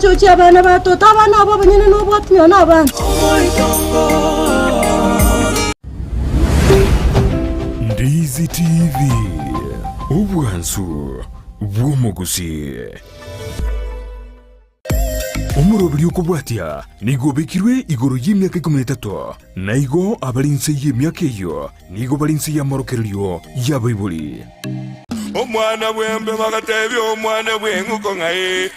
Chuchi abana bato tabana abo banyene no bwatyo nabana. Ndizi TV Ubwansu bw'Omugusii. Omurobiri okubwatya nigo bekirwe igoro y'emyaka 13 naigo abalinse y'emyaka eyo nigo balinse y'amorokereryo y'abaibuli. Omwana bwembe bagatebya omwana bw'enguko ngaye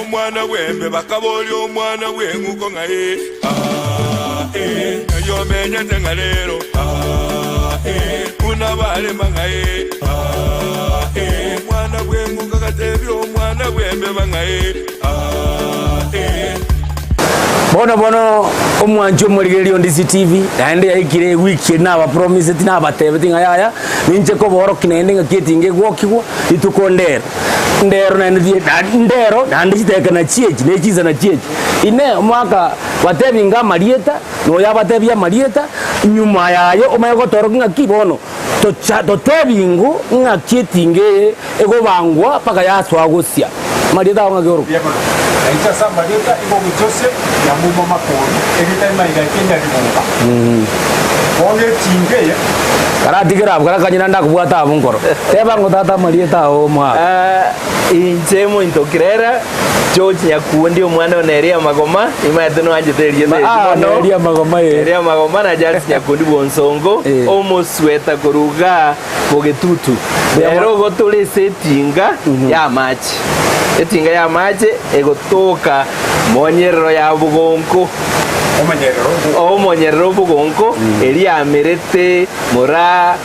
omwana bwembe bakaboli omwana bw'enguko ngaye eyo menyete nga lero unabale mangaye omwana bw'enguko gatebya omwana bwembe bangaye Bono omwanju omurigerio Ndizi TV naende yaikire wiki na promise tina batebe tinga yaya ninje ko boro kinende ngaketinge gwokigwo itukondera ndero ndero nanditeka na chieji nechiza na chieji ine mwaka batebi nga marieta no yabatebya marieta nyuma yayo omayo toro ngakibono to tebingu ngaketinge ego bangwa paka yaswa gosia marieta ngagoro Aita samba dieta ibo mutose ya mumo makoro every time I kenya rimunga one tinge karatigera karakanyina ndakubwata abungoro teba ngotata marieta o mwa injemo intokirera George Nyakundi omwana oneria magoma imaete no anjeterie neria magoma neria magoma na Charles Nyakundi bonsongo omosweta koruga bogetutu rero gotore setinga ya match etinga ya match egotoka monyerero ya bugonko omonyerero bugonko eri amerete mora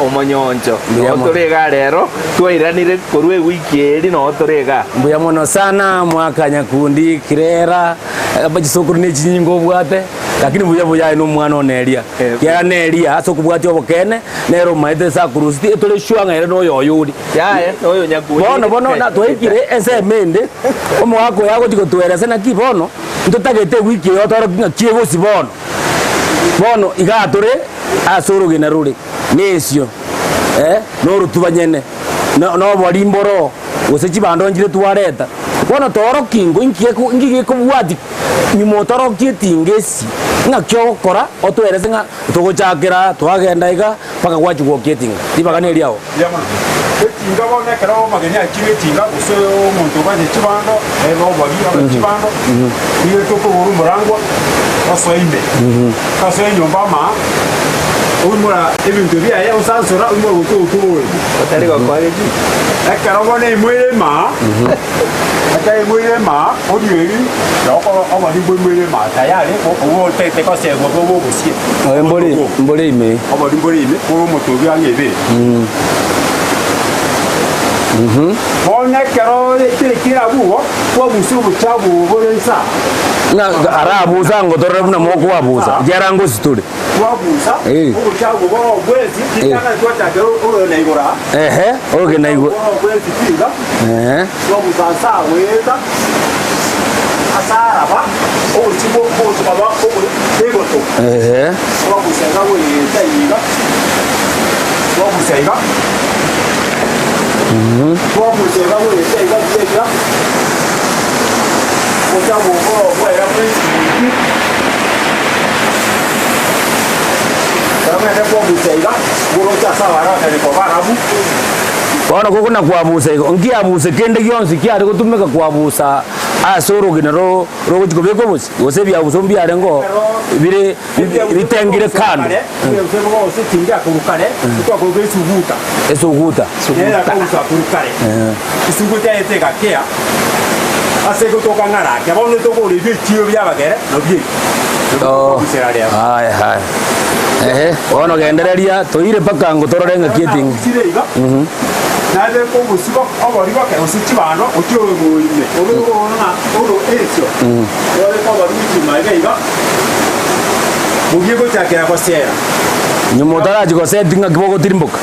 omonyonjo otorega rero twairanire korwe wiki eri no otorega mbuya mono sana mwaka Nyakundi kirera abajisokuru ne chinyingo bwate lakini buya no mwana oneria kya neria aso kubwati obokene nero maite sa kurusti etole shwanga ere no yoyuri yae oyo Nyakundi bono na twaikire ese mende omwako yago tikotwerese na kibono ntotagete wiki yotoro kiego sibono igatore asoro gina ruri nesio no rutubanyene no bolimboro usechi bandonjire twareta bono toro kingo ingike kubwati nyumotoro kitingesi ngakyo kora otwerese nga tugochakira twagenda iga paka gwachi gwoketinga dibagane eliao tinga bone kero magenya kiwe tinga uso muntu baje kibando ego bagira kibando iyo toko urumurangwa wasoimbe kaso nyomba ma umura ebintu bya ya usansura umura utuwe otari kwa kwageji ekero bone mwere ma akai mwere ma odieri yoko obadi mwere ma tayari owo tete ko se go Gusii mbole ime obadi mbole ime ko moto bya ngebe Bona kero kira buwo kwa busubu chabu bolensa na arabu zango torrebuna moko wabuza jarango situle wabuza ubu chabu bo bwezi kitaka twata kero oro naigora oge naigora bwezi tinga wabuza sa weza asara ba o chibo ko baba ko degoto wabuza ga weza yiga wabuza yiga Kwa musega wole sega sega Oja mo kwa ya prince Kama ndipo musega Gorocha sawa raka ni kwa barabu Bona koko na kwabusa iko ngia abuse kende gyonsi kya ariko tumeka kwabusa asoro ginero rogo chikobeko busi wose bya busombi arengo bire bitengire kando Usebo go sitinga kurukare kwa kwa suguta esuguta era kwa kurukare isuguta eteka kya asego toka ngara kya bono to ko ribi tiyo bya bagere no bi hai ono gendereria toire paka ngotorore ngakiting nade ko musiba abariba ke usitibano otyo muine obo na oro esyo ore ko baruti maiga mugiye gotakira ko sera nyumotara jiko settinga kiboko tirimboka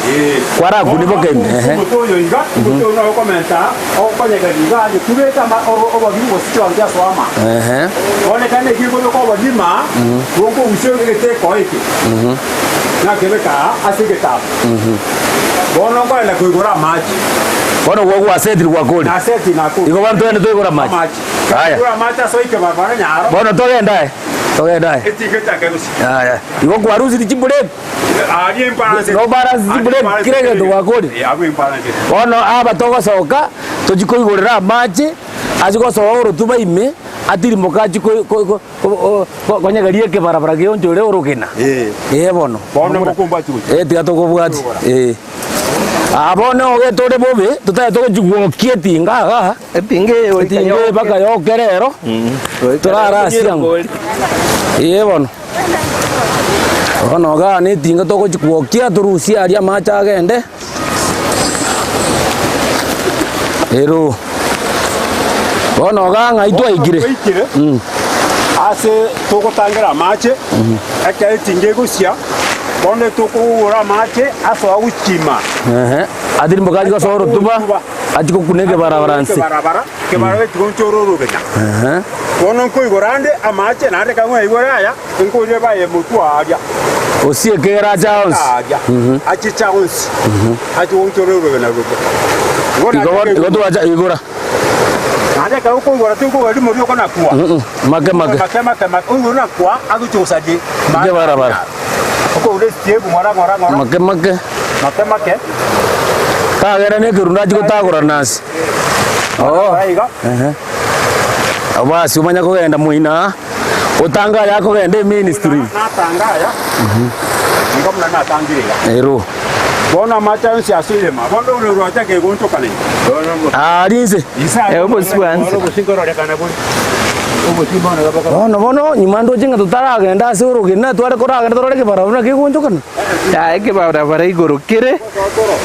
kwara kuniboka mutoyo inga mutoyo na komenta o kwanyega diga je kubeta ma obo bibo sitwa ndia swama one kane kibo ko badima wonko usenge te ko iki na kebeka asigeta bono kwa la kuigora maji Bono gwa aseti gwa kodi. Aseti na kodi. Iko bantu ene toigora maji. Haya. Kura macha so ike babana nyaro. Bono togenda. Togenda. Etiketa kerusi. Haya. Iko kwa harusi dichibule. Ari imbalance. No balance dichibule kirege ndo gwa kodi. Abu imbalance. Bono aba togocoka tujikoigorera maji ajigocoka rutuba ime atiri mukaji konyegerie ke barabara gyo njore urugina bono mukumba tu tiga tugubwati abono ogetore bobe tutaye tugujugwokie tinga tinga baka yokerero turara siango bono bono ga ni tinga tugujugwokia turusia aria macha agende ero bono ga ngaitwa igire ase tugutangira mache ake tinge gusia bono tukugura mache aso agukima adiri mbogaji ko soro tuba ajiko kunege barabara nse barabara ke barabara tugonchororo geta bono ko igorande amache nande kamwe igoraya inko je baye mutu aja osie kera jaons achi chaons achi gonchororo gena ruko igoro to aja igora nande ka ko igora tu ko adi muri ko nakwa make ko nakwa aguchosa de barabara ko ule stiebu ngora make kagera ne kirunda jiko tagora nasi aiga abasi umanya kugenda muina utanga yako gende ministry natangaya ngomna natangirira ero bona macha nsi asirema bondo ule rocha ke gontokane rinse oboswanze bono nyimando jinga tutaragenda ase urugina tware koragenda toreke barabara kigunjukana eke barabara igorokire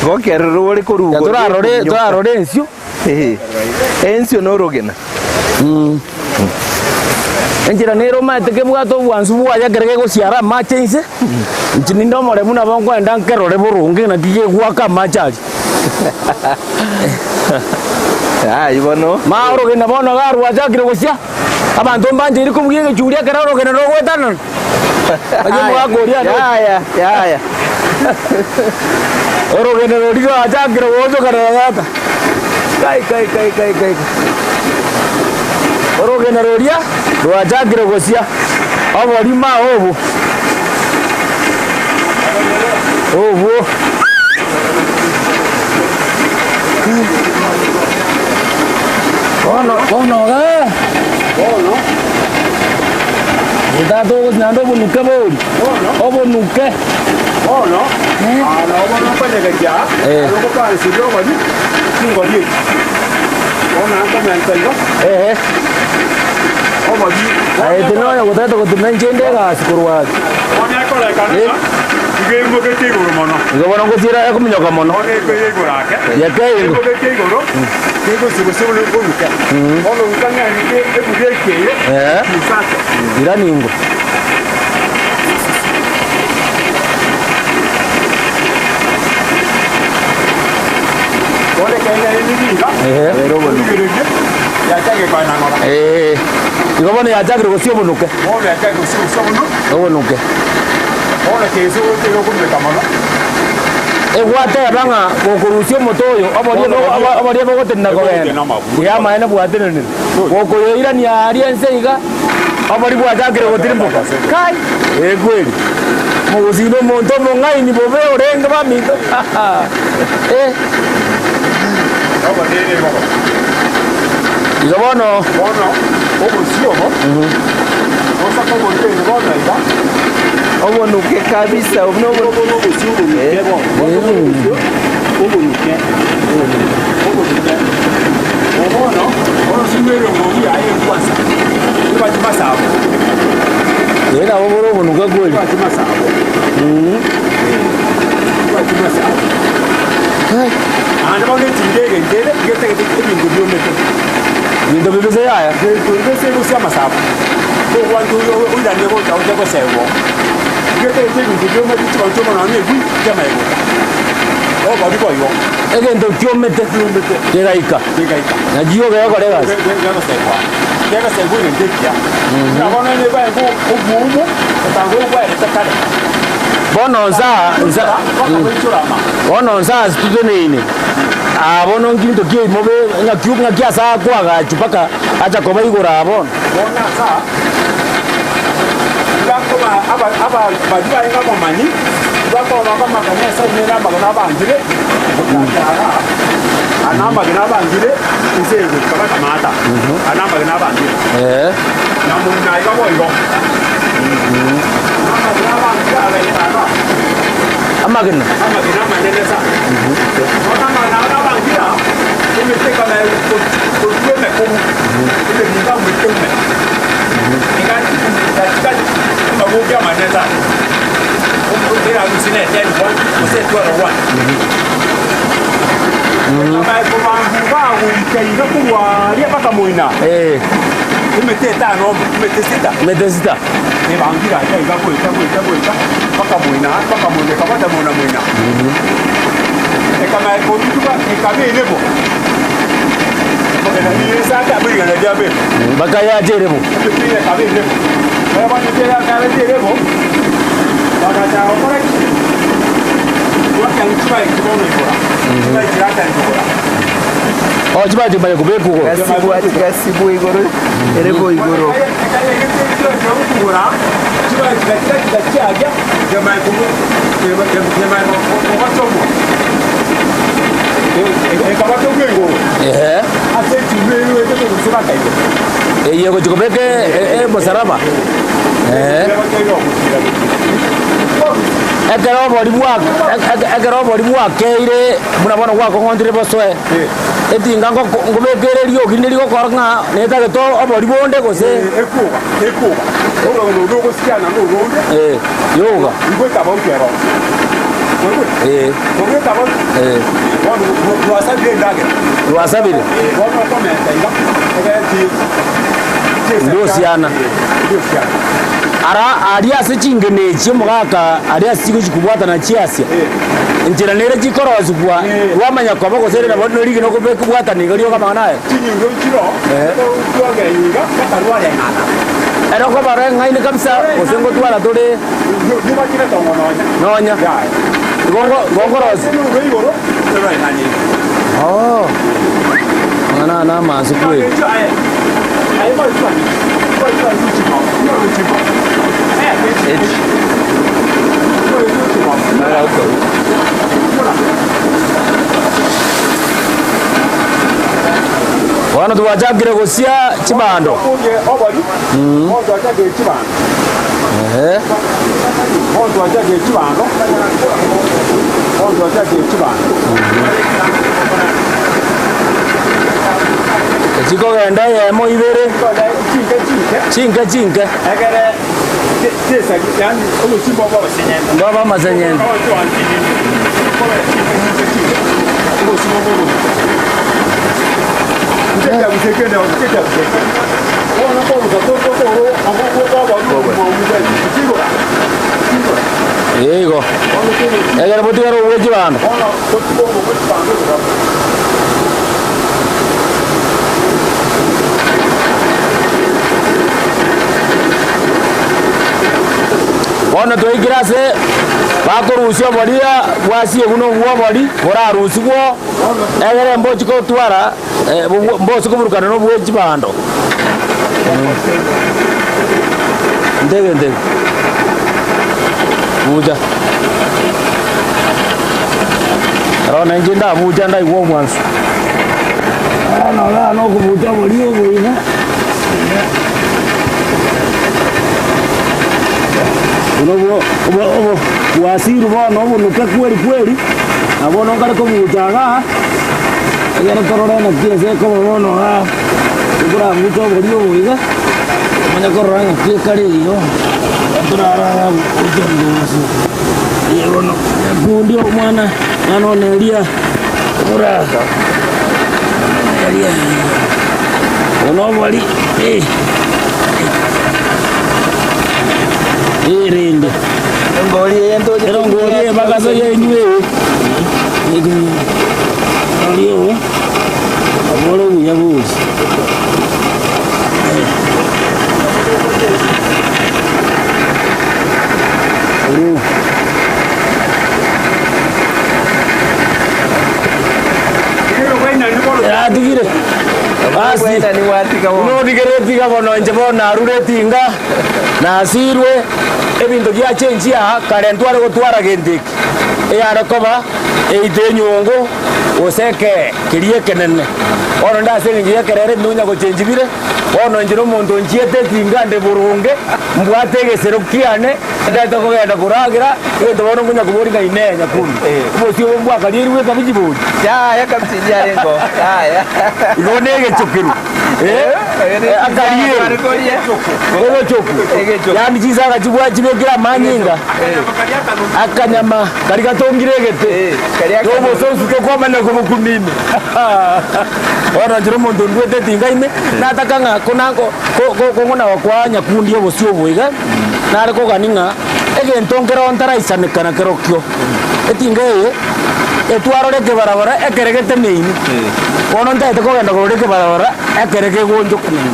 gokerero ore korugo turarore ensio ensio no rugina enjira nero mateke bwato bwansu bwaya kerege gociara machense nchini ndomore muna bonkwenda nkerore burungi na kige gwaka machari ibono maurugina bono garwajakire gocia abantu mbanje iri kubwiye churia keraro gena no gwetana aje mwagoria ya orogena rodigo ajakire wozo kana gata kai orogena rodia rwajakire gocia abori ma obu Bono Itato nando bunuke bori. Obunuke. no. No puede que ya. Luego para el sitio allí. 5 días. Anta me entendió. Tino ya kutata kutunanjende ga sikurwa. Ona ko la kana. Ige mo ke tigoro mono. Ige bono ngosira ya kuminyoka mono. Ona ko ye gorake. Ya kai. Ko ke tigoro. Tigo sibusibu le bunuke. Ono ukanga ni ke budie ke. Misasa. Ira ningo. Ole kaya ni ninga. Pero bueno. Ya chage kwa nangora. Ige bono ya chage gosio bunuke. Ole ya chage gosio bunuke. Bunuke. Ole ke iso te lo kumbe kamano. Wate banga kokurusio motoyo aborie bogotenna kogenda ya maene bwatene ni kokoyo ira ni ari enseiga abori bwatakire gotiri mboka kai kweli mugusino monto mongai ni bobe orenga baminto bono obusio osa como te bono ida obonuke kabisa egento kiomete kegaika nagiyo gegoregas bono nsa situte nini abono nginto kie mobe nga kiasa kwa ga chupaka acha koba igora abono bona sa bakoma aba badiba inga bomani bakoma bamakanya sa nera magana banjire anamba gina banjire isego kaba kamata anamba gina banjire namuna iba boyo amagina manene sa ona banjira imeteka na tutume ko ile ninga mtume ingani katika mabugia maneza umrudira usine tena kwa usetwa rwa kama kwa nguva wikaida kwa ria paka moina umeteta no umetesita ni bangira ya igapo paka moina kama moina kama iko tuba ikabele bo baka ya jerebo chibati baye kubekuko gasibu igoro erebo igoro yego chikobeke bosaraba ekero bori bwakeire murabona gwakong'ondire bosoe etinga ngobekere rioki neri gokora ng'a netageto obori bonde gose yoga lwasabire ndosiana ara ariase chingenechi mugaka ariase chigo chikubwatana chiasia njira nere chikorosibwa wamanya kwaba goserera bono rigi no kubeka bwatana igario kama naye chinyingo chiro tuagenyiga katarware ngana era ko bare ngaine kabisa osengo twala tore niba kire nonya gongorosi na masu kwe wana tuwachakire Gusii chibando chiko genda yemo ibere chinke baba masenyenda yego egera botigaro uweji bano bona toikirase bakorusio boria bwasie buno bwo bori borarusigwo egere mbochi ko twara mbochi kuburukana no bweji bando ndege buja rona njinda buja ndai wo mwanzo no kubuja borio boina unobo wasiru bono bunuka kweli abono ngare ko bujaga agera tororena kiese ko bono kura mucho borio boiga manya koranga kikariyo turara ujongosu yebono kundio mwana anonelia uraga elia onobali irinde ngori bagaso yenywe ndio abolo uyabuzi basi ni watika wo no digereti bono nje bona rureti inga na asirwe ebintu bya change ya karentware gutwara gendiki yarokoba eitenyongo oseke kirie kenene ono ndase ngiye kerere nunya go change bire ono njiro muntu nchiete tingande burunge mbwategesero kiane ndata ko genda kuragira ndo bono munya kuboringa inenya kumi ubosio mbwaka lirwe kabijibudi ya kaptidia rengo ya ngonege chukiru akariye gogo choku yani chizaga chibwa chibekira manyinga akanyama karika tongiregete dobo sonsu to kwamana kubukunini ora njiro muntu ndwete tingaine natakanga konako kongona wakwanya kundi obosio bwiga nare ko ganinga egentongero ntaraisane kana kerokyo etingeye etwaroreke barabara ekeregete neini ono ntaite ko genda kororeke barabara ekereke gonjo kunini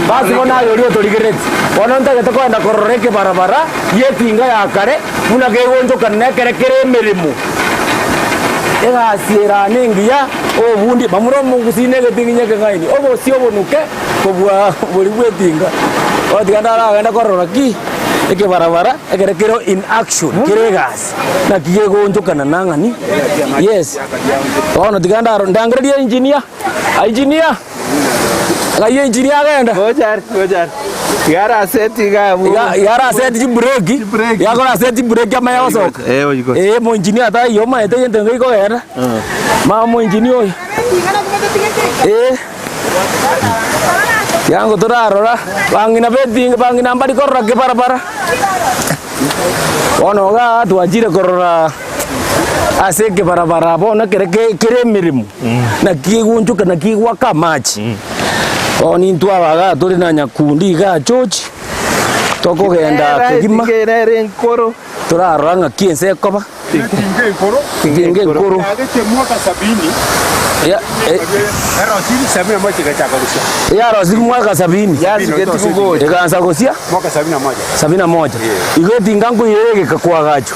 basi bona yori otorigereti ono ntaite ko genda kororeke barabara yetinga yakare muna ke gonjo kanne kerekere emirimo egasiera nengiya obundi bamuro Gusii negetinginya kengaini obosi obonuke kobwa buri bwetinga otiganda agenda kororaki eke barabara ekerekero in action kiregas na kigegonjokana nangani yes ono tiganda ndangredia engineer gaye engineer agenda gojar yara seti gabu yara seti breki yakora seti breki ama yasoka oyigo mo engineer ta yo ma ete yente ngiko era ma mo engineer yango turarora bangina bedinga bangina mbali korora ke barabara ono ga tuajire korora aseke barabara bona kere mirimu na kigunjuka na kigwaka machi oni ntwabaga turi na nyakundi ga chochi toko genda kugima kerere nkoro turarora ngakiense koba tinge nkoro ageke mwaka 70 ya erosiri samia moja kachakarusia ya roziki mwaka 70 ya ziketugo ikaanza gosia mwaka 71 igeti ngangu yege kakwa gacho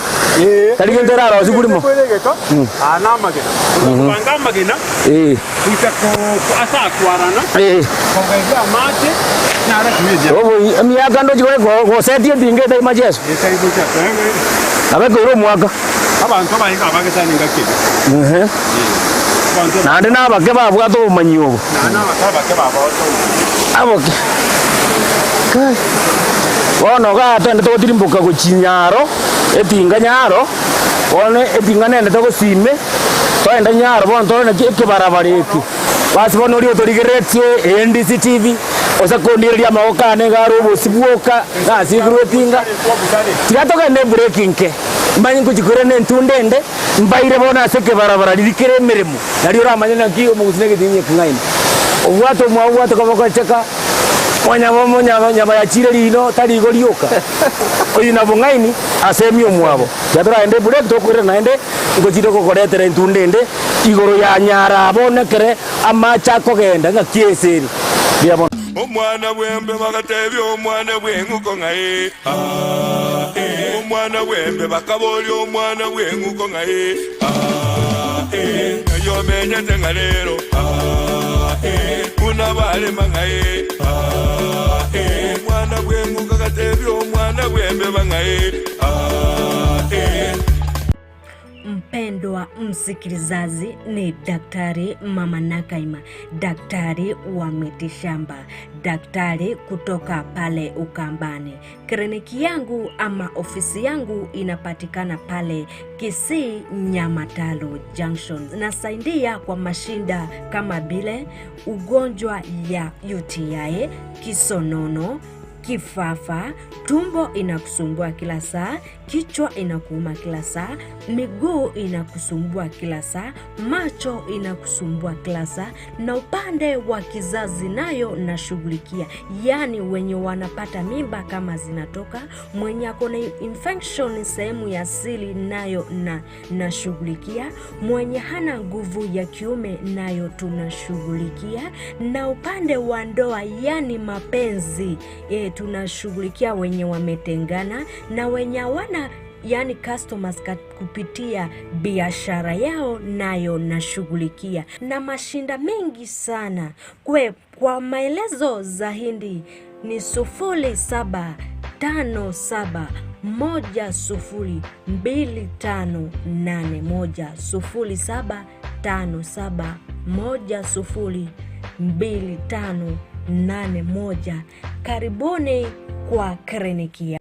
tari gendera roziki kulimo anamage banga magina utako asa kwarana kongeza mate na ara kimedia obo miaka ndo jikore go setie dingete majeso yesai bucha abe ko mwaka abantu bahinga bagesa ningakike nande nabake babwa to manyobo bake baboto aboke kai wono ga tende to tirimbuka go chinyaro etinga nyaro one etinga nende to gosime to enda nyaro bon to ne ke barabareki basi bono ri otorigeretie Ndizi TV osa kondiria maokane garo bosibuoka gasiguru etinga tigatoka ne breaking ke mbanyi kujikore ne ntundende mbaire bona seke barabara dirikere mirimo nari ramanya na kiyo Gusii negetinye kingaini obwato mwabwato kabako cheka nyama ya chire lino tali golioka oyina bungaini asemi omwabo yatura ende bure tokure naende ngojiro kokoretere ntundende igoro ya nyara abonekere amacha kogenda ngakieseri biabona omwana bwembe bagatebya omwana bwenguko ngaye omwana bwembe bakaboli omwana bwenguko ngaye yo menyete ngalero kuna bale mangaye omwana bwenguko gatebya omwana bwembe bangaye Mpendwa msikilizaji, ni Daktari Mama Nakaima, daktari wa mitishamba, daktari kutoka pale Ukambani. Kliniki yangu ama ofisi yangu inapatikana pale Kisii Nyamira Junction. Nasaidia kwa mashinda kama bile ugonjwa ya UTI, kisonono, kifafa, tumbo inakusumbua kila saa, kichwa inakuuma kila saa, miguu inakusumbua kila saa, macho inakusumbua kila saa, na upande wa kizazi nayo nashughulikia. Yani wenye wanapata mimba kama zinatoka, mwenye akona infection sehemu ya siri nayo nashughulikia, mwenye hana nguvu ya kiume nayo tunashughulikia, na upande wa ndoa yani mapenzi tunashughulikia wenye wametengana na wenye wana yani customers kupitia biashara yao nayo nashughulikia na mashinda mengi sana. Kwa maelezo zaidi ni 0757 102581 0757102581. Karibuni kwa kliniki.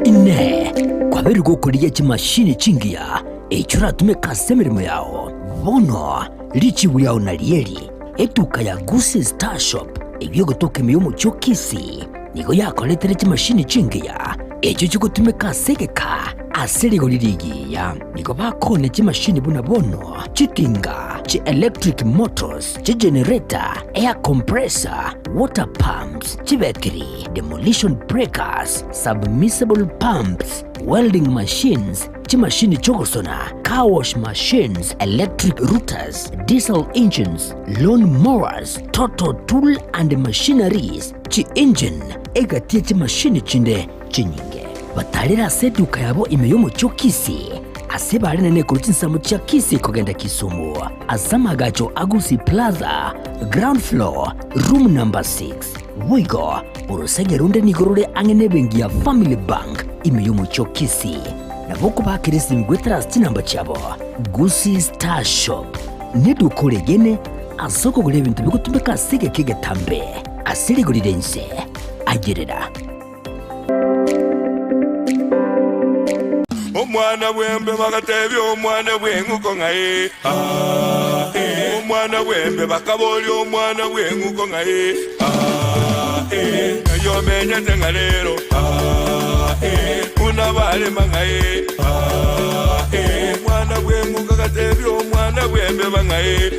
Ine kwa beri gukoria chimashini chingia echura tumeka semirimo yao bono lichi yao na lieri etuka ya Gusii Star Shop ebyo gotoka miyomo cyo Kisii nigo yakoletere chimashini chingia echo chigutumika segeka asirigo lirigiya nigo bakone chimashini buna bono chikinga chi electric motors chi generator air compressor water pumps chi battery demolition breakers submersible pumps welding machines chi machine chogosona car wash machines electric routers diesel engines lawn mowers total tool and machineries chi engine egatie chi machine chinde chinyinge batalira seduka yabo imeyomo cyo Kisii asebari nene kuruchinsamo cha Kisii kogenda Kisumu azamagacho Gusii Plaza ground floor room number 6 wigo urusege runde nigorore angene bengi ya Family Bank imeyomo cyo Kisii na boko bakirisi mgwetara namba chabo Gusii Star Shop nedukore gene asoko gure bintu bigutumeka sege kege tambe asiri gurirense agerera omwana wembe bagatebya omwana bwenguko ngaye omwana wembe bakabolya omwana bwenguko ngaye yo menya tengalero unabale mangaye omwana bwenguko gatebya omwana wembe bangaye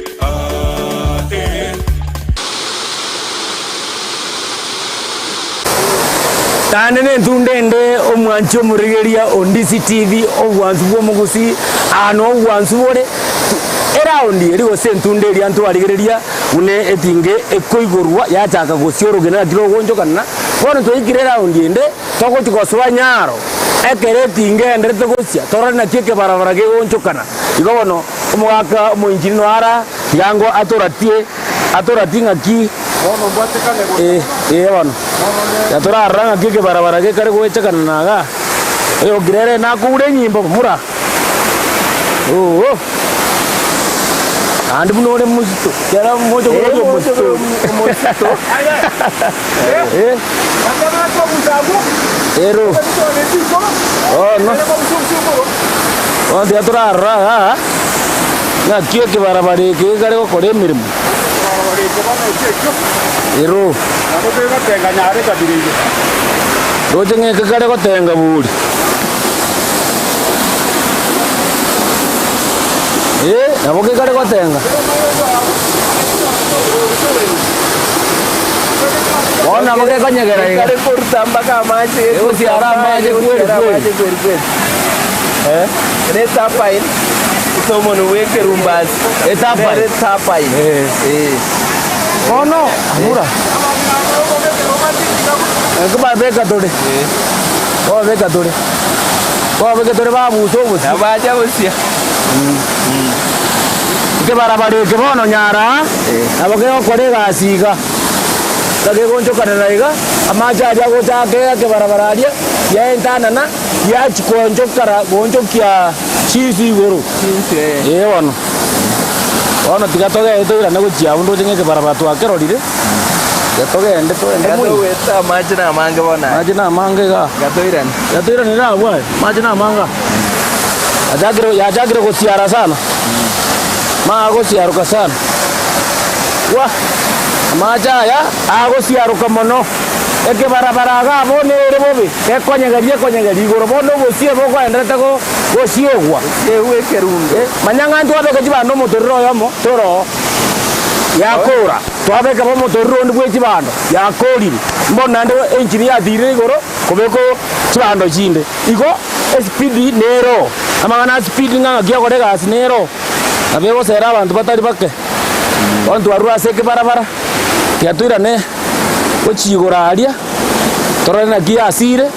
Tane ne ndundende omwancho murigeria Ndizi TV obwanzu bw'Omugusii ano obwanzu bore eraundi erigo sentunderi antu arigereria une etinge ekoigorwa yachaka gosiorogena kiro gonjokana bono toikire raundi ende togotikoswa nyaro ekere tinge endete gosia torana keke barabara ge gonjokana igo bono omwaka moinjini no ara yango atoratinga ki bono mbwatekane bono yatora aranga keke barabara ge kare gochakana naga girere na kure nyimbo mura andi munore muzito kera mojo muzito akana kwa mutabu ero no onde atura na keke barabara ge kare ko kore mirimo ero nabega tenga nyare kabirije roje ngeke kare ko tenga buri nabo ke kare ko tenga ona mo ke kanyegera kare kurtamba kama aje usi arama aje kweli ne tapain somo no weke rumbas tapain ono amura kuba beka tore babu sobusi abaja bosia ke barabara ke bono nyara abo ke okore gasiga tage gonjokana naiga amaja aja gochake ke barabara aria ya entanana ya chikonjokara gonjokia chisi goro ono tigatoge eto ira nego chia undo jenge ke barabara tu akerorire gatogende gato weta majina mange bona ga gatoira ni na bwa majina manga ajagiro gosiara sana gosiaruka sana wa majaya agosiaruka mono eke barabara ga bonere bobe konyegerie igoro bono gosie boko endete gosiegwa ewekerunde manyanga ntu abeke chibando motoriro yomo toro yakora twabeka bo motoriro ndi bwe chibando yakorire mbona ndo engine ya thire igoro kobeko chibando chinde igo speed nero amangana speed nganga kia kore gas nero abego sera abantu batari bake bantu arura seke barabara yatuira ne ochigora aria torana kia asire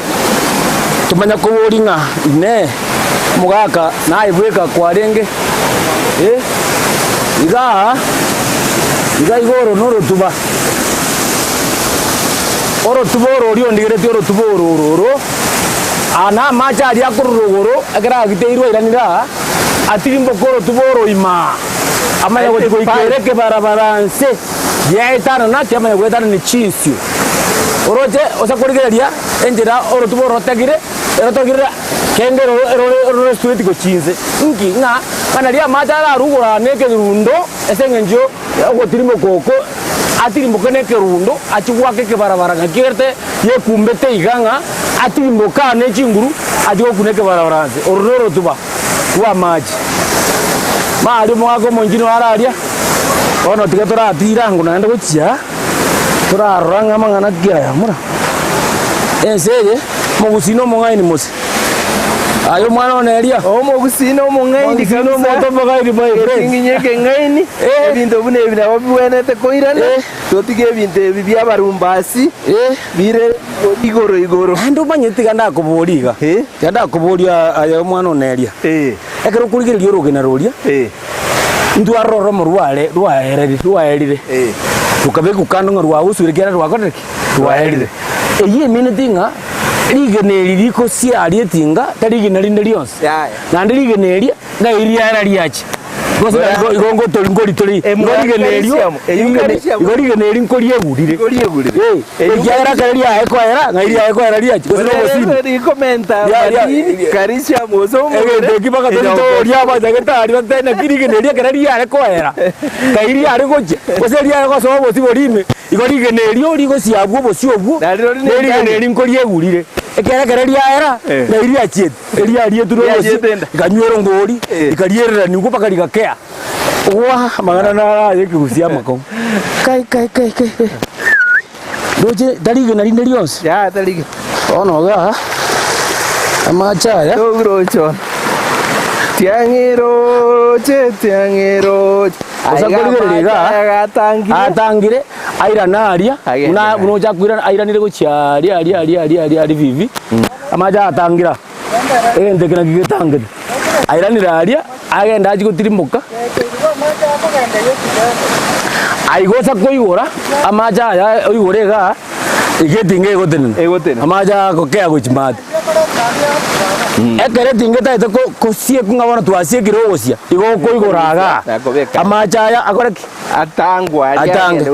kimanya kuburinga ine mugaka na ibweka kwarenge iga igoro no rutuba oro tuboro rio ndigirete oro tuboro roro ana macha ari akurugoro agara giteirwo iranira atirimbo koro tuboro ima amanya goikereke barabaranse yaitana na kyamanya gwetana ni chinsio oroje osakurigeria enjira oro tuboro tagire erotogirira kengero ero street go chinze ngi nga kana ria macha ara rugura neke rundo esengenjo ogotirimo koko atirimbo keneke rundo achigwake ke barabara ngakirte ye kumbete iganga atirimbo kane chinguru ajigo kuneke barabaranse ororo tuba wa maji mari mwako monjino araria ono tigatora atira ngo nande gochia turaranga mangana kya mura enseye mogusino mongaini mose ayo mwana oneria omogusino mongaini kano moto bagairi bai Ching'Igekero ngaini ebintu bune bina obwenete koirana totige ebintu bibya barumbasi bire igoro ando banyetiga ndakuburiga ndakuburia ayo mwana oneria ekero kurigiria urugina ruria ndu aroro murware rwaerire tukabeku kando rwa usurigira rwakoreki rwaerire eyi minute nga rigeneri riko siarie tinga tarigeneri ndirions na ndirigeneri na iria rariachi gosi igongo toli igorigeneri nkorie gurire ekiara karia ekoera na iria ekoera riachi gosi ri komenta karisha mozo kibaka toria bajagetari batene kirigeneri kararia ekoera kairia ari goje gosi ria goso bosi borime igorigeneri ori gosi abwo bosi obwo ndirigeneri nkorie gurire ekerekereria era na iria chiet iria rietu rosi ganywero ngori ikarierera ni kupaka ligakea wa magana na yekusia mako kai doje dalige na lindelions ya dalige ono ga amachaya dogrocho tiangero atangire aira naria una unoja kwira aira nire gochiari ari vivi amaja atangira ndekena gigitangire aira niraria agenda aji gutirimuka aigosa koigora amaja ya oigorega igetinge egotenena amaja kokea gochimate ekere tingeta ite kosie kungabona twasie kirogosia igokoigoraga amaja ya akoreki atangwa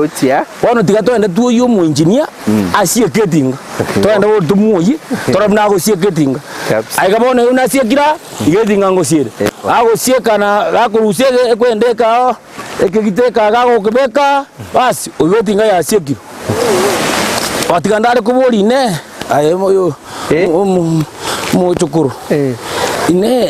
utia wono tiga twende tuyo mu engineer asie ketinga twende wo tumuyi torabna go sie ketinga aigabone una sie kira igetinga ngo siere ago sie kana gakurusie ekwendeka ekigiteka gago kebeka basi ugetinga ya sie kiro watigandare kuburi ne ayemo yo mu chukuru ine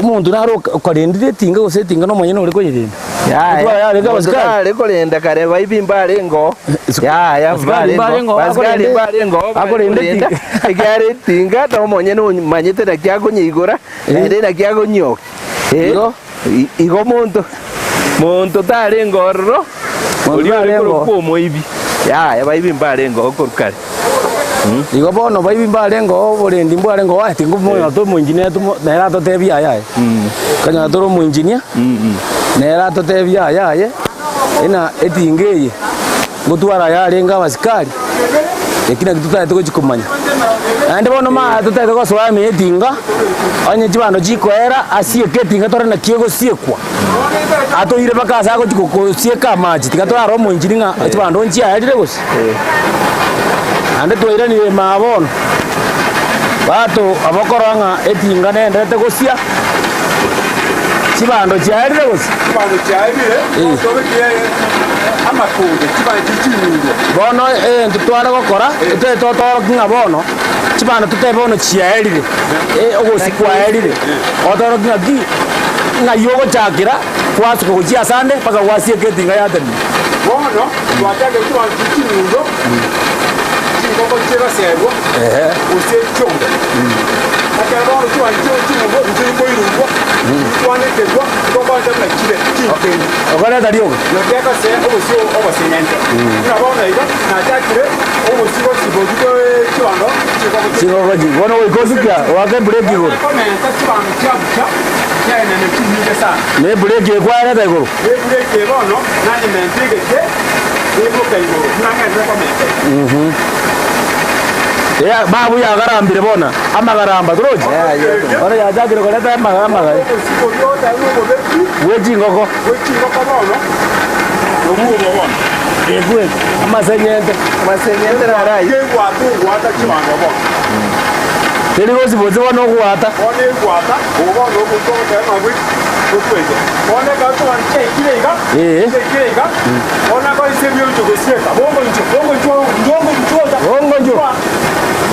umuntu naro karendire tinga go setinga no manyene uri ko yirinde ya rega baskari korenda kare bayibimbare ngo ya baskari ngo akorende agare tinga no manyene manyete na kyago nyigora ende na kyago nyoka igo muntu tare ngorro uri ko moibi ya bayibimbare ngo korukare igo bono bayibimbare ngo borendi mbare ngo ati ngumo to mu engineer to nera to tebia yae kanya to mu engineer nera to tebia yae ina etingeye gutwara yarenga basikari ekina kituta to kuchikumanya ande bono ma to to so me etinga anye chibando chikoera asie ketinga tore na kiego siekwa ato ire bakasa ko chiko sieka maji tikatora ro mu engineer chibando nchia yadire gosi ande toiranire mabono bato abakoranga etinga nendete gosia chibando chiarire gosi amakunde chibando chinyingo bono ntutwara gokora tutotoro kinga bono chibando tutebono chiarire ogosi kwaerire otoro kinga gi na yogo chakira kwasuko gochia sande paka wasie ketinga yateni bono twataka chibando chinyingo koko chera sego usie chonga akaba ro tu anjo chingo ndio koirungwa kwanete kwa kwanza na kile okay okaleta dio noteka se obusio obusenyente nabona iga na takire obusio sibogido kiwando singogoji bono wikosukia wake break go komenta kiwando kyabuka yana ne kimije sana ne break kwa reta go ne break bono na ne mentigete ne bokayo na ngende komenta ya babu ya garambire bona amagaramba turoje ora ya jagire koleta amagaramba weji ngoko bono omubo bono egwe amasenyente rarai yegwa tu gwata kiwando bono teri gosi bozi bono gwata one gwata obono obuto tema bwi kutweze one ka tu an kirega kirega ona ko isebyo chogosieka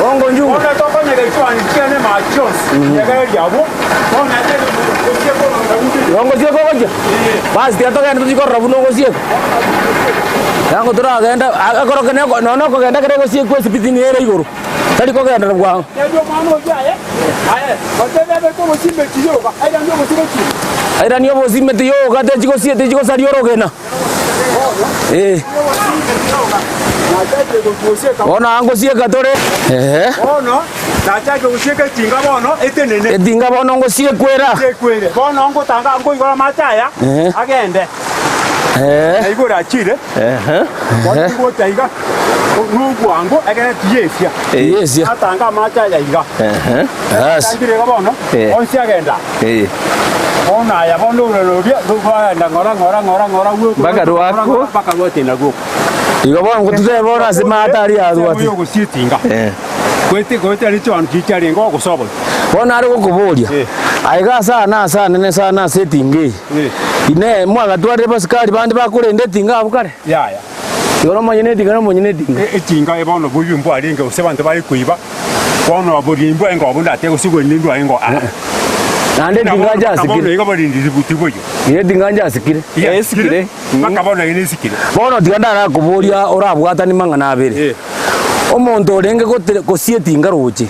bongo nju ona to ko nyega twani kiane ma chos nyega yabo ona tete kosieko bongo sieko goje bas dia to kan tu ko rabu no gosieko yango tura agenda akoro kene no ko genda kere gosieko sipitini ere igoro tari ko genda bwa ndio mano jaye aye otebe ko mosimbe tiyoka aida ndio mosimbe aida ndio mosimbe tiyoka te chiko siete chiko sari orogena ona ango sieka tore ono nataka usieke tinga bono etenene etinga bono ngo siekwera bono ngo tanga ngo igora mataya agende igora chire bono ngo taiga nugwango agene tiyefia yesia atanga mataya iga tangire bono onsi agenda ona ya bono lobia rugwa ngora baka rwako baka wote nago igo bono ngutute bora simatari azwati yo gusitinga kwete ari cyo ankicyari ngo gusobo bona ari gukuburia aiga sana nene sana setingi ine mwaga tware basikari bandi bakurende tinga abukare ya igoro monyene tinga etinga ebono buyumbu ari ngo sebantu bari kuiba bono aburimbu ngo abunda gusigo nindu ngo nande tinga jasikire igo bari ndizi butigoyo ye tinga jasikire yesikire makabona ine sikire bono tiganda ara kuburia orabwata ni mangana abere omonto orenge gosie tinga roche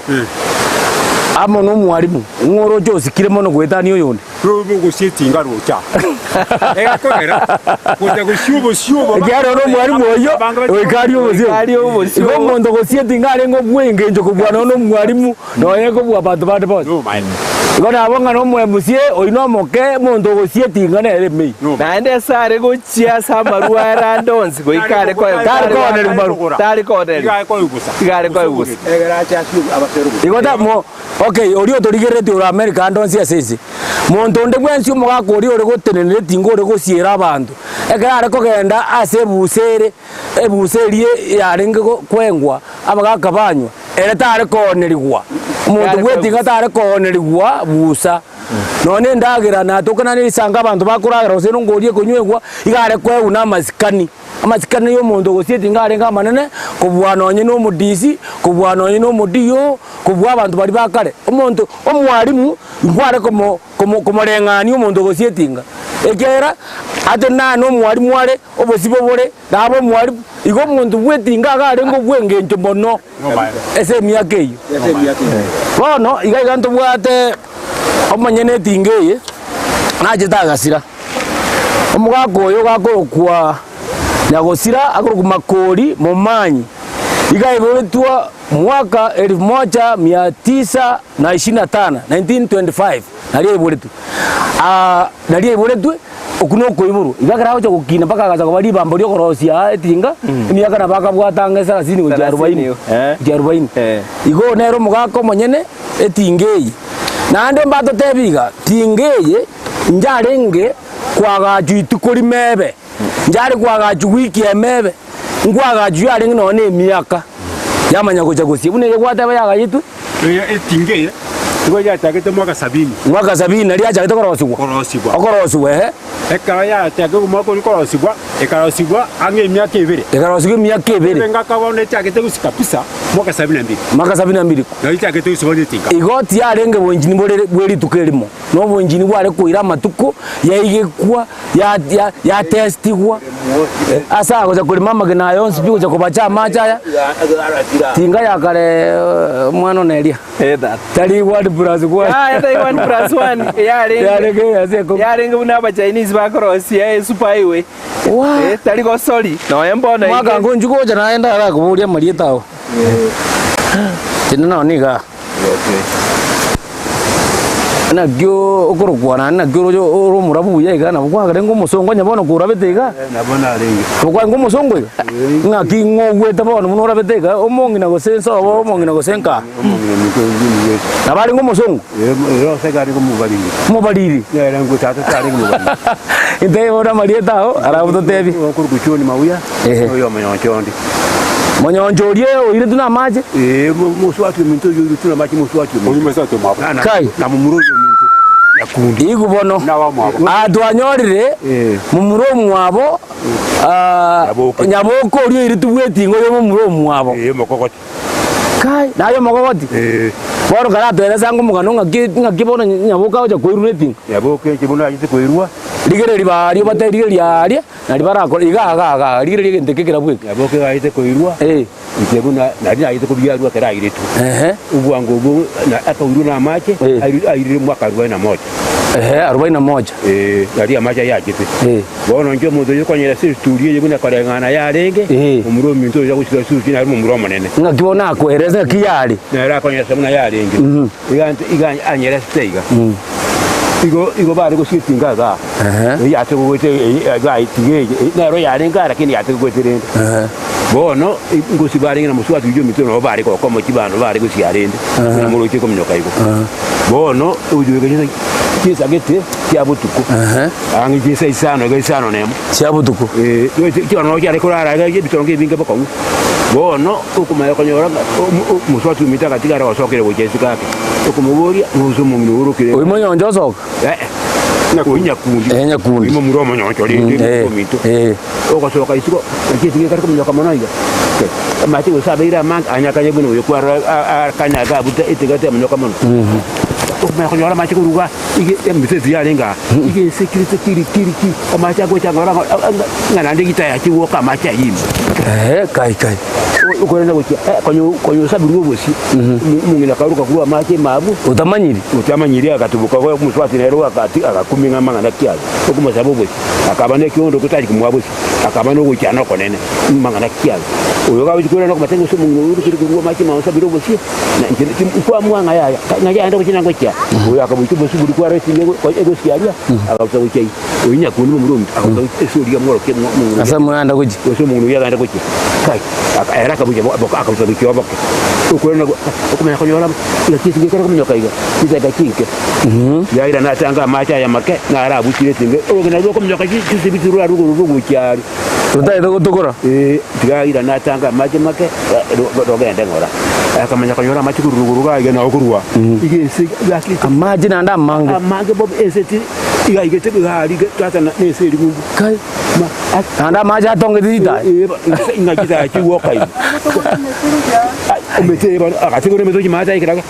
amo no mwarimu ngoro jo sikire mono gwetani oyonde robo gosie tinga rocha ekogera kuja gushubo gyaro no mwarimu oyo oikario bose igo mondo gosie tinga arengo bwenge njo kubwana no mwarimu no yego bwa bantu bade bose igo nabonga no mwemusie oino moke mondo gosie tinga na eremei naende sare gochia samaruara ndonzi goikare ko tari ko egera cha shu abaseru igo da mo okay orio torigerete ora America ndonzi asese mondo nde gwensi umuga kori ore gotenenere tingo ore gosiera abantu ekara ko genda ase ebuserie yarenge kwengwa abaga kabanywa ere tare konerigwa umuntu gwetinga tare konerigwa busa none ndagira natokana nisanga abantu bakuragira ose ngorie kunywegwa igare kweuna amasikani yo muntu gosietinga arenga manene kubwana onye no mudisi kubwana onye no mudiyo kubwa abantu bari bakare umuntu omwarimu ngware komorengani umuntu gosietinga ekera ate na no mwarimu are obosibo bore nabo mwarimu igo muntu gwetinga agare ngo bwengenjo mono ese miaka iyo bono iga nto bwate omanyene tingeye naje tagasira omugakoyo gakorokwa nyagosira akorukumakori momanyi igaiboretwa mwaka 1925 1925 nari iboretwe okuno koiburu igakara cyo gukina paka gaza bari bambo ryo korosia etinga imyaka na baka bwatanga saka sini ngo 40 igo nero mugako monyene etingei nande mbato tebiga tingeye njarenge kwagaju itukuri mebe njari kwagaju wiki emebe ngwagaju yari none emyaka yamanya kuja gusi bune gwataba yagayitu etingeye ngo yatagete mwaka 70 nari ajagete korosibwa ekara yatagete mwaka korosibwa ekarosibwa ange emyaka 2 ngaka bone tagete gusika pisa mwaka 72 mwaka 72 na itake tu isibone tinga igoti yarenge bonjini bweri tukelimo no bonjini bware kuira matuko yaigekwa ya testigwa asa goza kulima magena yonsi bi goza kubacha macha tinga yakare mwana nelia tari 1+1 tari 1+1 yarenge buna ba Chinese ba cross ya super highway tari go sorry no embona mwaka ngonju goja naenda ara kuburia marietao tinana niga na gyo okorokwana na gyo ro murabu yega na kwa garengo musongo nyabono kurabetega nabona rengi kwa ngo musongo ngaki ngogweta bono muno rabetega omongi na gosensa omongi na gosenka na bari ngo musongo ero segari ngo mubariri era ngo tata tari ngo mubariri inde ora marietao arabuto tebi okurukuchoni mauya oyo manyonchondi manyonjorie oire tuna maje muswatu minto yuri tuna maji muswatu oyime sato mabo kai na mumuro yo minto yakundi igubono atwanyorire mumuro mwabo nyaboko uri iri tubwetingo yo mumuro mwabo mokokoti kai nayo mokokoti boro kana tweresa ngo mugano ngakibona nyaboka oja koiruneti yaboke kibona yite koirwa ligere libari baterige liaria na libara ko iga ligere ligente kekera bweke yaboke yite koirwa ikebuna na yite kubyarwa kera iretu ubwango ubu na akauruna na mache ayire mwaka 41 41 yari amacha yakite bono njo mudo yokonyera studio yebuna karengana yarenge umuro minto yo gushika suki na mu muro monene ngakibona kohereza kiyari na ra konyera semuna yarenge iga anyera steiga igo bari gusitinga ga yate gote ga itige na ro yarenga lakini yate gote rende bono ngusi bari na muswatu yo mito no bari ko komo kibano bari gusiarende na mulo kiko mnyoka igo bono ujuge kisa gete kyabutuku angi kisa isano ga isano nemo kyabutuku kyono kyale kurara ga bitonge binga bakongu bono ukuma yakonyora muswatu mita katika ra wasokere bojesi kake ukumuboria nuzumu mnurukire oyi monyonjo soka nyakundi imo muromo nyoncho lindi mito okosoka isiko kitinge kariko mnyoka manaiga amati usabeira manga anyakaye bino yokwara kanyaga buta itigate mnyoka mano ukuma konyora machi kuruga ige mbitezi yalenga ige security kiri amacha go changora ngana ndikita yachiwoka macha yimi kai ukorenda gochi konyo sabiru bosi mungina karuka kuwa mache mabu utamanyiri akatubuka kwa muswati nero akati akakuminga mangana kyazo okuma sabo bosi akabane kyondo kutari kumwabosi akabane gochana konene mangana kyazo uyo kawo chikorenda ko matengo so mungino kiri kuwa mache mawo sabiru bosi na kwa mwanga yaya ngaya ndo kuchina gocha uyo akabuchi bosi buri kwa resi nego ego siaria akabuta gochi uyinya kunu mumurumi akabuta esuri amoro ke mungu asa mwanda gochi so mungu yaganda gochi kai era kabuja boka akabuta gochi boka ukorenda ukumenya konyora yakisi ngekara kumnyoka iga kiza kinke yaira natanga macha ya make na arabu kiretinge ogena zo kumnyoka kisi bituru arugo cyari utaida gutugura yaira natanga macha make rogenda ngora akamenya konyora macha kururuga iga na okurwa igisi yakisi amaji na ndamanga amage bob eseti iga igete gari tata na neseri gugu kai anda maji atonge dita ingakita chiwoka iga umete bana akategore mezo kimata ikiraga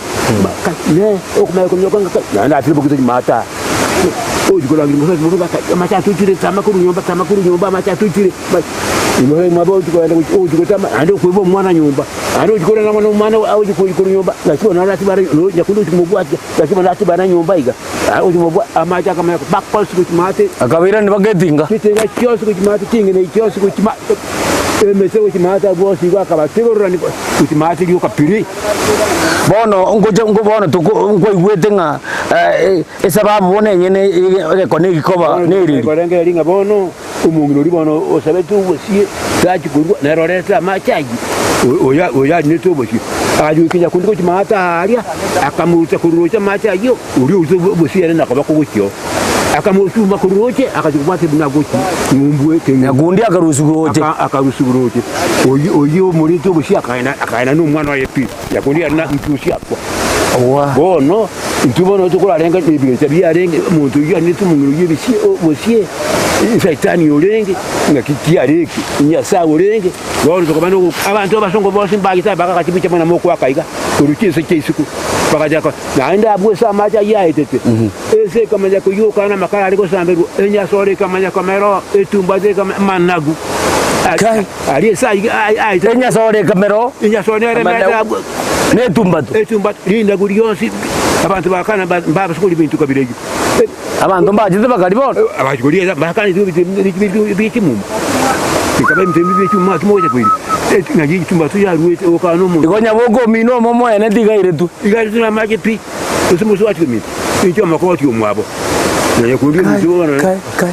ne okumaya kunyoka ngaka na atibo kuzo kimata ojikola ngimo sasa muruga macha tuchire tamakuru nyumba macha tuchire imwe mabo ojikola ojikotama ando kuibo mwana nyumba ando ojikola na mwana au ojikola nyumba lakini na rati bara nyakundo kimubwati lakini na rati bara nyumba iga ojimobwa amacha kama bakpal siku kimate akabira ni bagetinga kitenga kiosu kimate kingine kiosu kimate mese ukimata bosi kwa kabategorora ni ukimata yuka piri bono ngobono tuko igwete nga esababu bone nyene ekonegi koba neri korenge linga bono umungino libono osabetu bosi tachi kurwa na roreta machaji oya neto bosi aju kinya kundi ko kimata aria akamuruta kurucha machaji uri uzo bosi yana nakaba kubukyo akamutuma kuroche akachukubate buna gochi ngumbwe kenya gundi akarusuguroche oyo muri to bushi akaina no mwana wa yepi yakundi ana mtushi akwa owa bono ntubono to kula renga ibire tabi arenge muntu yo ni tumungu yibisi bosi Saitani ulenge ngakikia reki nyasa ulenge wao tukabano abantu abasongo bose mbagisa bakakachibicha mwana moko akaiga turukise kisiku bakajako naenda abwesa maja yaitete ese kamanya kuyuka na makala aliko samberu enya sore kamanya kamero etumbaze managu ali sai ai enya sore kamero enya sore ne tumbato linda gurionsi abantu bakana mbaba skuli bintu kabirejo abantu mbajize bakalibona abajuriye bakana ibiti mu kikabe mtembi bitu matu moja kweli ngaji tumbato ya ruete okano mu igonya bogo mino momo ene digaire tu igaire tu na maji pi usimu swati mi icyo makoti umwabo nanye kundi muzobana kai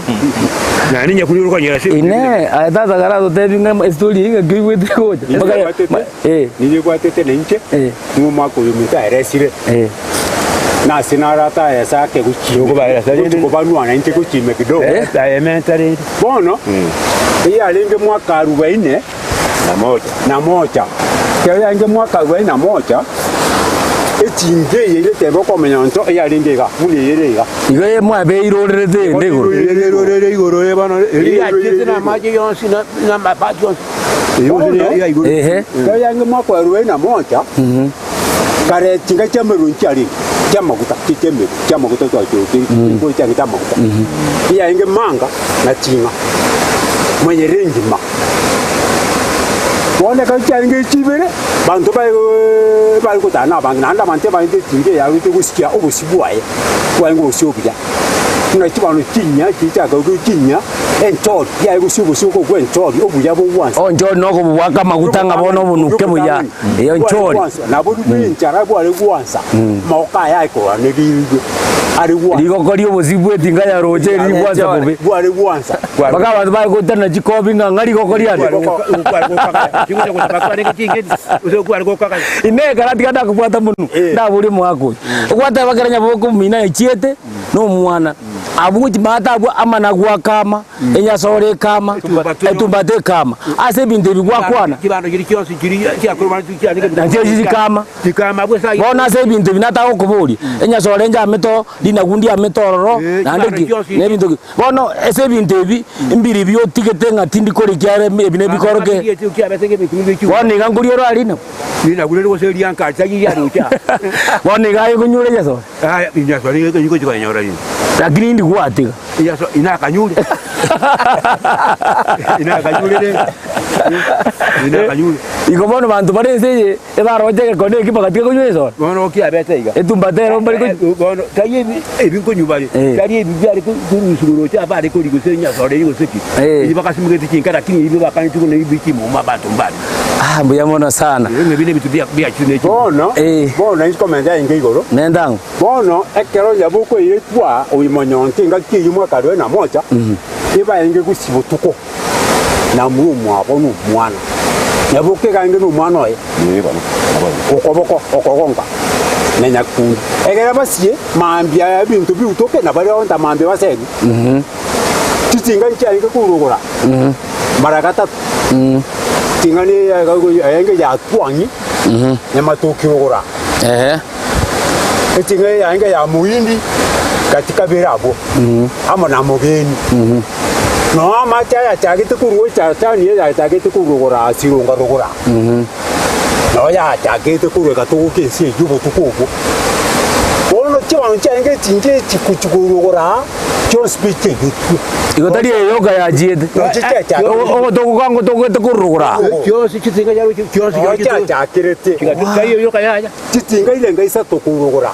nani nyakuniro kwa nyasi ine atata garado tebinga story inga gwiwete koja nije kwa tete nenche mu mako yumita resire na sinarata ya sake kuchimo ba sare ko banwa na nche kuchime kidogo elementary bono iya linge mwaka 40 na moja kaya linge mwaka 41 etinge ile tebo ko menyanto iya linge ga muli ile ga igoye mwa be irorerete ndego irorere igoro ye bano iya kitina maji yonsi na mabati yonsi iya igoro kaya linge mwaka 41 kare tinga chamerunchi ali chamaguta kitembe chamaguta to achoki ko changita maguta iya inge manga na tinga mwenye rengi ma wone ka change chibere bantu ba ko tana bang nanda mante ba inde tinge ya wite kusikia obusibuaye kwa ngo usiobya kuna chibano kinya kicha ka kinya entor ya kusibusuko ko entor obuya bo once onjo noko bwaka magutanga bono bunuke buya iyo nchori na bodu binchara bwa le kuansa moka ya ko anegirwe ari wa ligo kori obusibwe tinga ya roje ri kuansa bobe bwa le kuansa baka bantu ba ko tana jikobi ngari ko kori ari kinga ko bakare kinge uzo kwa ko kaka ine karati kada kubwata munu ndaburi mwako kwata bakaranya boko mina echiete no mwana abuji mata abu amana gwa kama enya sore kama etumbate kama ase binde bigwa kwana kibando kiri kyose kiri cyakorwa nje kikama bwesa bona ase binde binata okuburi enya sore nja meto dina gundi ametororo nandiki ne bintu bona ase binde bi imbiri byo tigete ngatindi kori kyare ebine bikoroke bona nganguri ro alina nina gure ro se lianka tsayi ya rucha bona gaye kunyure yeso inya sore yiko yiko nyora ni lakini ndi kuatika yaso ina kanyule iko bono bantu barese ebaroje ko ne kibagatika kunyweso bono kiabete iga etumbatero bari ko bono tayi ebinko nyubali tari ebibyari kurusururo cha bari ko ligosenya sore ligoseki ibakasimugeti kinkara kini ibi bakantu ko nebiki mu mabantu mbali mbuya mona sana ngebine bitu bya chine bono bono is komenda ingigoro nendango bono ekero yabuko ile twa uyimonyonte ngaki mwaka 41 iba inge kusibutuko na mumu abonu mwana yabuke kange no mwana oye okoboko okogonga nenya kundu egera basie mambia ya bintu biutoke na bari onda mambia basegi titinga nchyange kurugura marakata tingani ayenge ya twanyi nyamatoki ogura titinga ayenge ya muindi katika birabo ama na mugeni no amacha ya chagite kurwo cha ni ya chagite kurugura sirunga rugura no ya chagite kurwe katuke si yubo tukugo bono chiwanu change tinge chikuchurugura cho speech gitu igotari yoga ya jiete o dokugango kurugura cho si chitinga ya cho si ya chakirete kayo yoga ya chitinga ile ngaisa tokurugura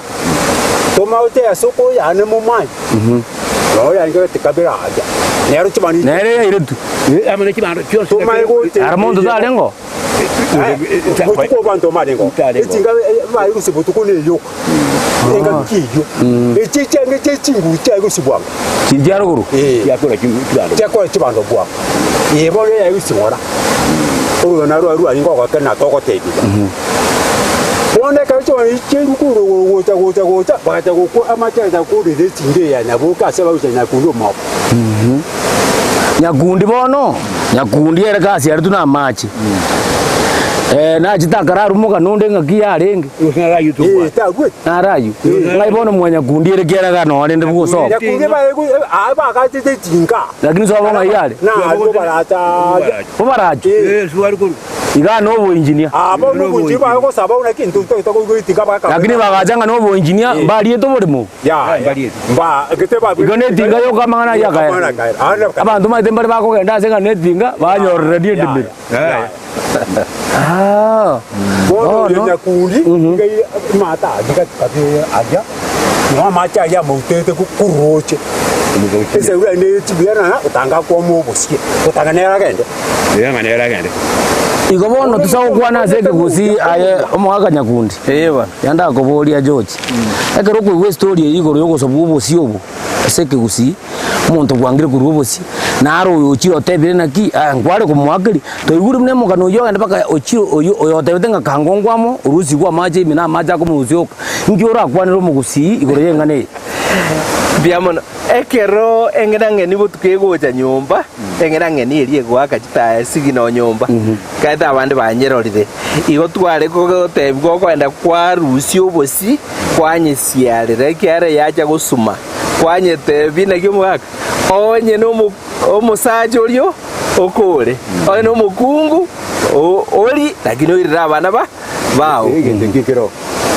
tomaute ya soko ya ne momai no ya ngo tikabira aja nero chimani nere ya iretu amene chimando cho tomai go armondo zalengo ko bantu malengo etinga vai kusibutuko ne yo enga kiyo echichenge chechingu cha kusibwa chinjaro guru yakora chibando yakora chibando bwa yebole ya kusibora uyo naro aru alingo kwa kana toko tebi wone ka cho ichuru kuru gocha bata ko amacha da ko de tinge ya nabuka seba usenya kundu mo nyakundi bono nyakundi era kasi ari tuna machi na chitakara rumuka nonde ngaki yarenge usara YouTube tagwe arayu ngai bono mwanya kundiere kera gano arende buso yakunge ba ka tinga lakini so bonga yale na ndo baracha suari ko iga no bo engineer abo no bunji ba ko saba una kintu to ko tinga ba ka lakini bagajanga no bo engineer bali eto bodemo ya ba kete ba igone tinga yo kamana yaka abantu maitembale bako genda senga netinga banyorre die dibir bono nyakundi ngai mata dikati aja no macha ya mutete kuroche ese ura ne tibiana utanga kwa mubusie utanganera gende yanganera gende igo bono tusao kwana zeke Gusii aye omwaka nyakundi eba yanda koboria George ekero ku story igoro yogo sobu bubusi obu seke Gusii umuntu gwangire kurubusi naro uchi otebire naki ngware kumwakiri to iguru mne mugano yo enda baka uchi oyo otebite nga kangongwamo urusi kwa maje mina maja ko muzyoka ngiora kwaniro mu Gusii igoro yengane biamono ekero engerange ni butukegoja nyumba engerange ni erie gwaka chita sigino nyumba kaita abandi banyerorire igo tware ko tebwo kwenda kwa rusi obosi kwanyisiarire kyare yaja gusuma kwanyete bina kimwaka onye no omusaje olio okore onye no mukungu oli lakini irira abana bao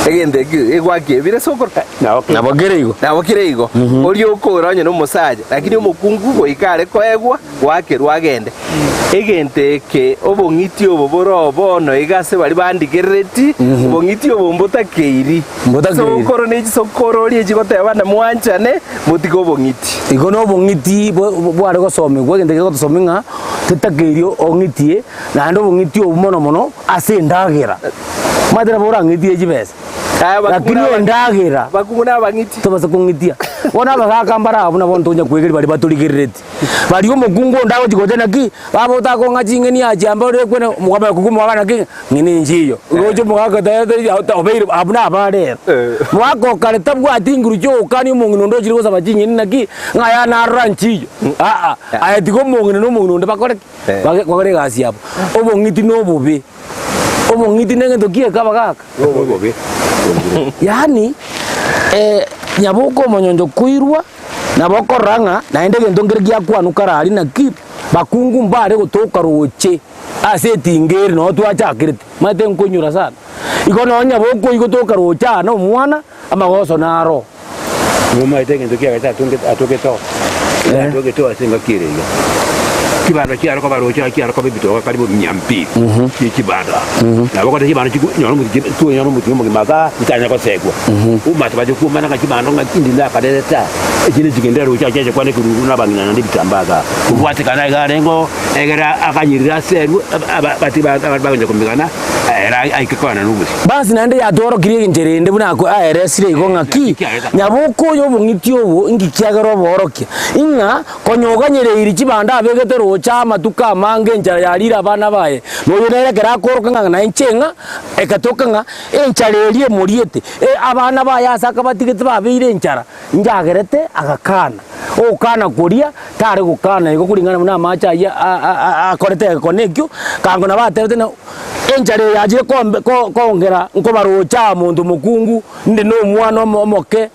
egende egwake bire sokora nabogere igo oli okora onye no musaje lakini omukungu goikare koegwa wake rwagende egente ke obongiti oboboro bono igase bali bandigereti obongiti obombuta keiri sokoro ni sokoro oli ejigoteba na mwanchane mutiko obongiti igo no obongiti bware gosomegwa egente gotosominga titakerio ongitie na ndo obongiti obumono mono ase ndagera madera bora ngitie jibesa lakini ndagira bakunguna abangiti tobasa kungitia bona bagakambara abuna bontonya kwegeri bali baturigereti bali omukungu ndago jigotena ki babo takonga chingeni ajamba ore kwene mugaba kukumwagana ki ngini njiyo rojo mugaga ta obeire abuna abare mwako kale tabwa tinguru jo kani mungino ndo chirigo saba chingeni naki ngaya na ranchiyo ayatigo mungino no mungino ndabakore bakore gasi hapo obongiti no bobe obongiti nenge tokie kabagaka bobe yani nyabuko monyonjo kuirwa na bokoranga na ende gento ngirgia kwanu karari na kip bakungu mbare gutoka roche ase tingeri no twachakirite mate nkunyura sana ikono nyaboko igotoka rocha no mwana amagoso naro ngoma ite gento kia gata atoke to asenga kirega kibanda kiaro ko barocha kiaro ko bibito karibu nyampi kibanda na bako kibanda nyoro mu gimaga itanya ko segwa umata baje kumana ka kibanda ngakindi na kadereta ekine jigendera rocha cyaje kwane kururu nabangina na ndibitambaga ubwate kana garengo egera akanyirira seru bati baganje kumigana era aikikwana nubusi basi nande yatoro kiriye njerende bunako aeresire igo ngaki nyabuko yo bungiti obo ngikiagero borokia inga konyoganyere iri kibanda abegete rocha matuka mange njara yarira abana baye no yonere kera koroka nga na enchenga ekatoka nga encharerie muriete abana baye asaka batigete babire njara njagerete agakana okana kuria tare gukana igo kuringana muna macha ya akorete konekyo kango na batete na enjare yaje kongera nko barocha muntu mukungu ndi no mwana moke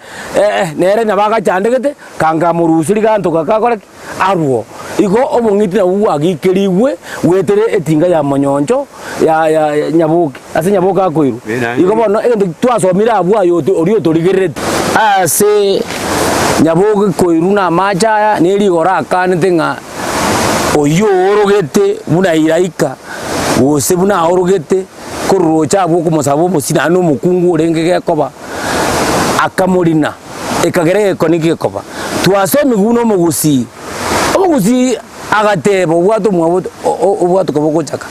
nere nabaga chandegete kanga murusuri ganto kakakore arwo igo obongiti na uagikeriwe wetere etinga ya monyonjo ya nyabuki ase nyabuka akoiru igo bono ende twasomira abwa yote orio torigerete ase nyabuki koiru na macha neri gora kanete nga oyo orogete buna iraika wose buna orogete kurocha bwo kumusabo musina no mukungu urengege koba akamurina ekagere konike koba twasome guno mu Gusii Gusii agatebo bwatu mwabuto obwatu kobokochaka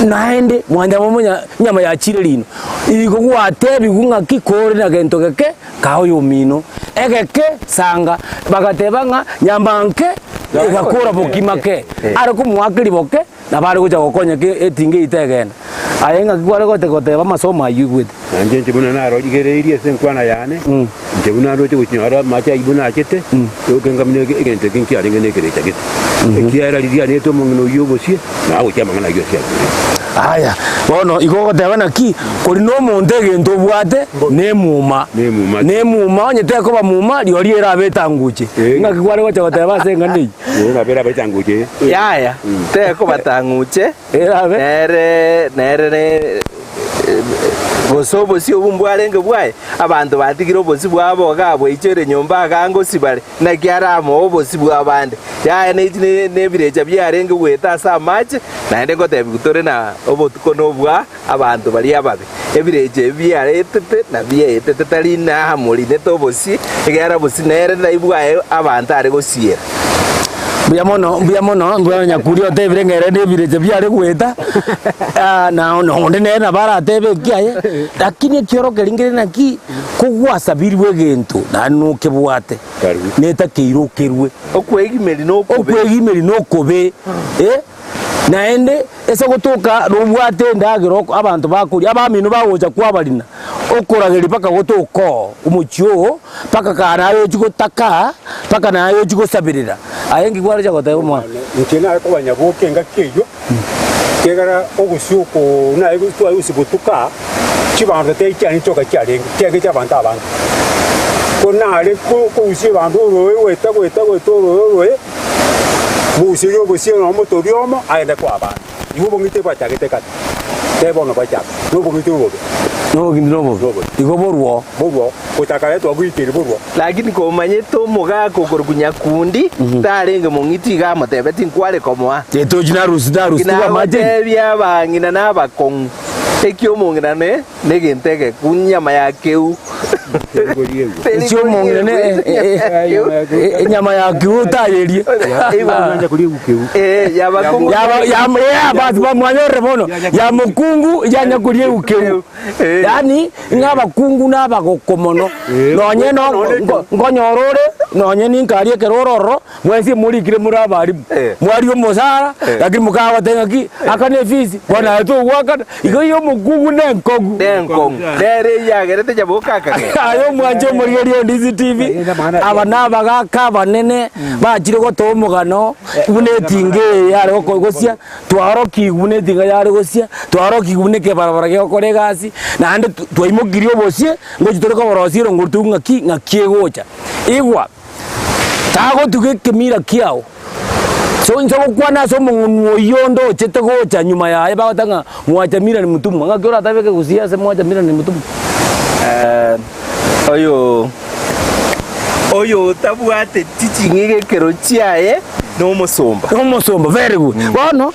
naende mwanja momonya nyama ya chire lino igo gwatebi gunga kikore na gento geke kaho yomino egeke sanga bagatebanga nyambanke egakora bokimake ari kumwakiri boke na bari kuja gokonya ke etinge itegena ayenga kware gote bamasoma ayugwete anje njibuna naro igereirie senkwana yane njibuna ndo chunyara macha ibuna akete yokenga mine egente kinki ari ngene kere chagete kiara lidia neto mungino yobosie na awo chama ngana yosia Aya, bono igogo tebana ki kuri no muntu egento bwate ne muma onyete ko ba muma riori era betanguche ngakikware gocha goteba senga ni ngabera betanguche yaya te ko batanguche nere bosobosi obumbwarenge bwaye abantu batigire obosi bwabo gabo ichere nyomba gangosi bare na kyaramo obosi bwabande yaya nebireja byarenge bweta sa match naende gotebi gutore na obotuko nobwa abantu bari ababe ebireje byaretete na byetete tari na hamuri netobosi egara bosi nere na ibwaye abantu are gosiera Biamono nyakuri otebire ngere nebireje byare gweta na onde nena bara tebe kiaye lakini kioro keringire naki kugwasabirwe gento na nuke bwate neta kiirukirwe okwegimeri no kobe naende ese gutuka rubwate ndagiro abantu bakuri abaminu bagoja kwabarina okorageri paka gutuko umuchio paka kana yo chigotaka paka na yo chigosabirira ayengi gwara jagote umwa nkena ariko banyabuke ngakeyo kegara ogusuko na igutwa usibutuka chibando tecyani cyoka cyarenge cyege cy'abantu abantu ko nare ko usi bantu weta rowe musiro busiro no motoriomo aenda kwa abantu ihubo ngite kwa cyagete kati tebono kwa cyaka nubo ngite ubo igo borwo utakale to gwikiri borwo lakini ko manyeto muga kokorgunya kundi tarenge mongiti ga matebeti nkware komwa teto jina rusida maje bya bangina nabakong tekyo mongina ne negentege kunyama ya keu tekyo mongina ne nyama ya keu tayerie ya bakungu ya basi bamwanyore bono ya mukungu ya nyakurie ukeu yani ng'abakungu n'abagokomono nonye ngonyorore nonye ninkarie kerororo mwesi murikire muri abarimu mwari omosara lakini mukabatengaki akane fees bona eto gwakana igo yo mukungu nenkogu nere yagerete jabokaka ayo mwanje muri Ndizi TV abana bagaka banene bachire gotomugano bunetinge yare gokogosia twaroki bunetinga yare gosia twaroki buneke barabara gokore gasi nande twaimogirio bosie ngojitoreka borosiro ngurtunga ngakiegocha igwa tago tugekemira kiao so nzo kwana so mungu yondo chete gocha nyuma ya bagotanga mwachamira ni mutumwa ngakora tabeke gusia se mwachamira ni mutumwa oyo tabwate Ching'Igekero chiaye no musomba very good bono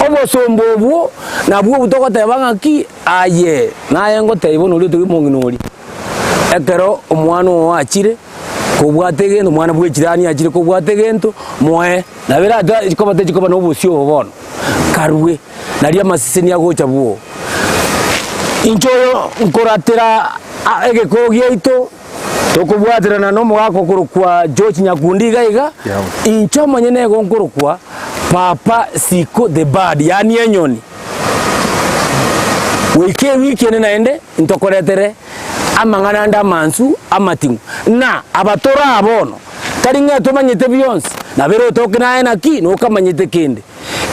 obosombo obwo nabwo butogoteba ngaki aye naye ngoteba uri tugimonginori ekero omwana wachire kubwate gento mwana bwechirani achire kubwate gento moe nabera chikoba no busio bono karwe nari amasiseni agocha bwo inchoyo nkoratera egekogia ito tokubwatirana no mugako kurukwa George Nyakundi gaiga incho manyene gonkurukwa papa siko the bad yani enyoni wiki naende ntokoretere amangana nda mansu amatingu na abatora abono taringa tomanyete byonse na bero tokina ena ki no kamanyete kende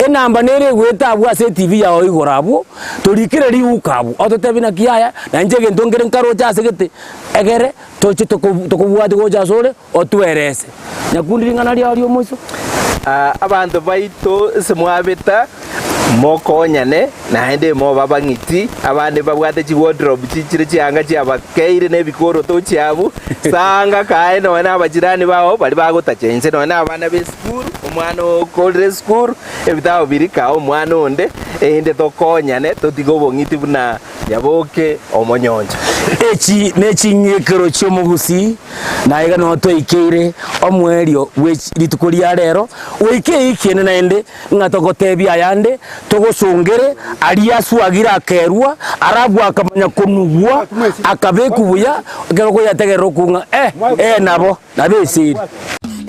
enamba nere gweta abwa se TV yawo igorabo torikire ri ukabu ototebina kiyaya na njege ndongere nkaro cyasegete egere toche tokubwate goja sore otwerese Nyakundi ringana ri ari omuso abantu baito semwabeta mokonyane naende mo babangiti abande babwate chi wardrobe chichire chianga chiabakeire nebikoro to chiabu sanga kae no na abajirani bawo bali bagotachense no na abana be school omwana okore school ebitabo birika omwana onde ende tokonyane totigobongiti buna yaboke omonyonja echi ne Ching'Igekero Chi'Omogusii naiga no toikeire omwerio litukuria rero wike ikene naende ngatogotebia yande togosongere aria swagira akerwa arabu akamanya kunugwa akabekubuya geroko yategerero kunga nabo nabesiri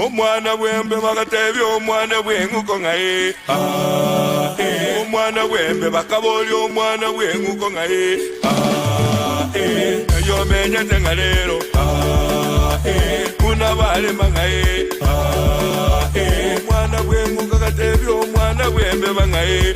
omwana bwembe bagatebya omwana bwenguko ngaye omwana bwembe bakaboli omwana bwenguko ngaye yo menya tengalero kuna bale mangaye omwana bwenguko gatebya omwana bwembe bangaye